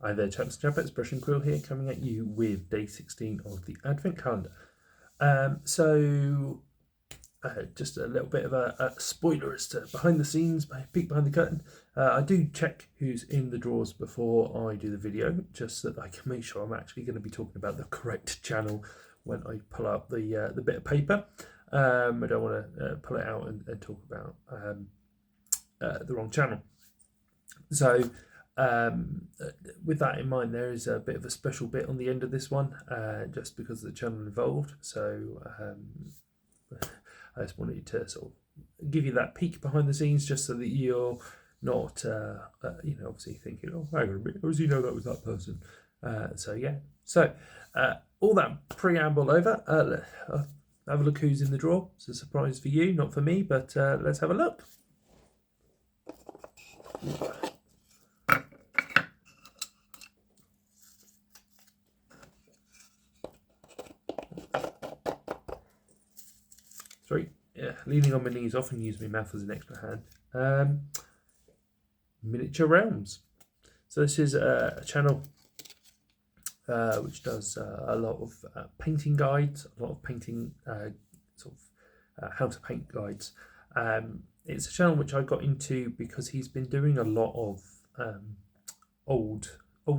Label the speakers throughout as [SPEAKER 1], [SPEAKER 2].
[SPEAKER 1] Hi there, chaps and chapettes, Brush and Quill here, coming at you with day 16 of the Advent Calendar. Just a little bit of a spoiler as to behind the scenes, peek behind the curtain. I do check who's in the drawers before I do the video, just so that I can make sure I'm actually going to be talking about the correct channel when I pull out the bit of paper. I don't want to pull it out and talk about the wrong channel. So with that in mind, there is a bit of a special bit on the end of this one, just because of the channel involved. So I just wanted to sort of give you that peek behind the scenes, just so that you're not, obviously thinking, oh, hang on a minute, how does he know that was that person? So all that preamble over, have a look who's in the drawer. It's a surprise for you, not for me, but let's have a look. Sorry, leaning on my knees, often use my mouth as an extra hand. Miniature Realms. So this is a channel which does a lot of painting guides, a lot of painting how to paint guides. It's a channel which I got into because he's been doing a lot of old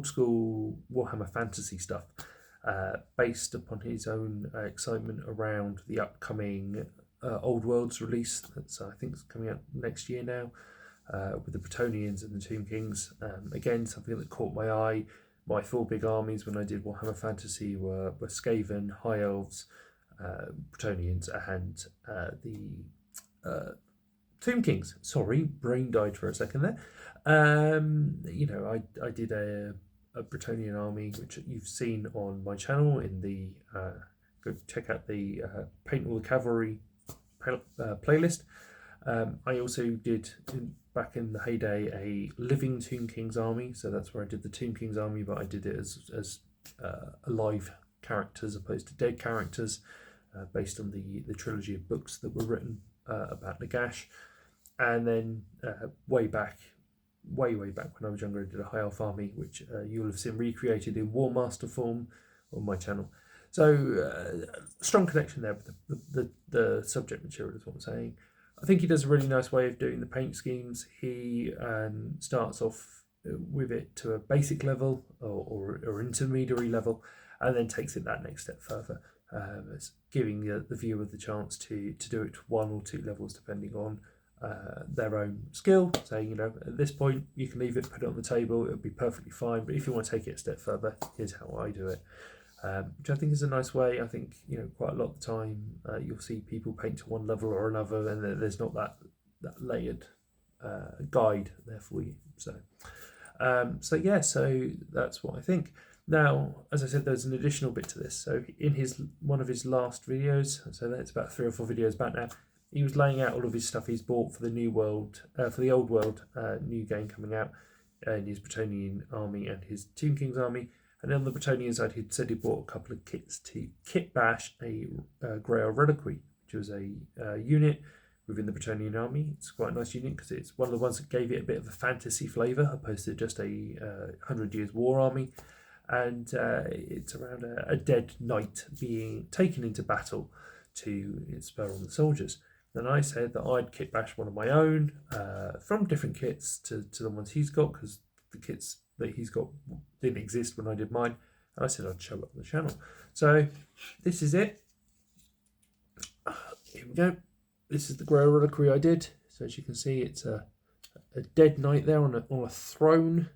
[SPEAKER 1] school Warhammer Fantasy stuff, based upon his own excitement around the upcoming Old Worlds release. That's I think it's coming out next year now, with the Bretonnians and the Tomb Kings. Again, something that caught my eye. My 4 big armies when I did Warhammer Fantasy were Skaven, High Elves, Bretonnians, and the Tomb Kings. Sorry, brain died for a second there. I did a Bretonnian army, which you've seen on my channel in the go check out the Paint All the Cavalry playlist. I also did, back in the heyday, a living Tomb Kings army, so that's where I did the Tomb Kings army, but I did it as alive characters opposed to dead characters, based on the trilogy of books that were written about Nagash. And then way back when I was younger, I did a High Elf army, which you'll have seen recreated in War Master form on my channel. So strong connection there with the subject material is what I'm saying. I think he does a really nice way of doing the paint schemes. He starts off with it to a basic level or intermediary level, and then takes it that next step further. It's giving the viewer the chance to do it to 1 or 2 levels depending on their own skill, saying, at this point you can leave it, put it on the table, it'll be perfectly fine, but if you want to take it a step further, here's how I do it. Which I think is a nice way. I think quite a lot of the time you'll see people paint to one level or another, and there's not that layered guide there for you. So that's what I think. Now, as I said, there's an additional bit to this. So in one of his last videos, so that's about 3 or 4 videos back now, he was laying out all of his stuff he's bought for the new world, for the Old World new game coming out, in his Bretonnian army and his Tomb Kings army. And then on the Bretonnian side, he'd said he bought a couple of kits to kitbash a Grail Reliquary, which was a unit within the Bretonnian army. It's quite a nice unit because it's one of the ones that gave it a bit of a fantasy flavour, opposed to just a 100 Years War army. And it's around a dead knight being taken into battle to spur on the soldiers. Then I said that I'd kitbash one of my own from different kits to the ones he's got, because the kits that he's got didn't exist when I did mine, and I said I'd show up on the channel. So this is it. Here we go. This is the Grail Reliquary I did. So as you can see, it's a dead knight there on a throne,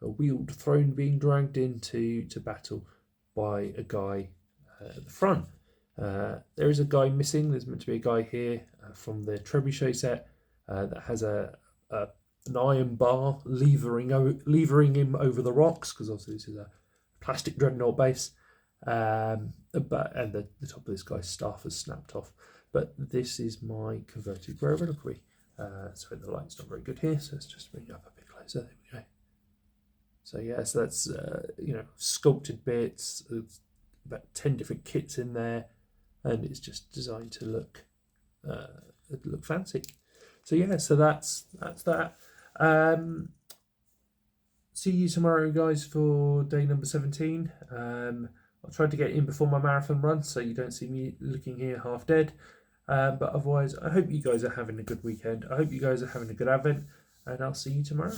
[SPEAKER 1] a wheeled throne being dragged into battle by a guy at the front. There is a guy missing. There's meant to be a guy here from the Trebuchet set that has an iron bar levering him over the rocks, because obviously this is a plastic dreadnought base. And the top of this guy's staff has snapped off. But this is my converted Grail Reliquary. So the light's not very good here, so let's just bring it up a bit closer. There we go. So yeah, so that's sculpted bits. There's about 10 different kits in there, and it's just designed to look fancy. So yeah, so that's that. see you tomorrow, guys, for day number 17. I'll try to get in before my marathon run, so you don't see me looking here half dead. But otherwise, I hope you guys are having a good weekend. I hope you guys are having a good Advent, and I'll see you tomorrow.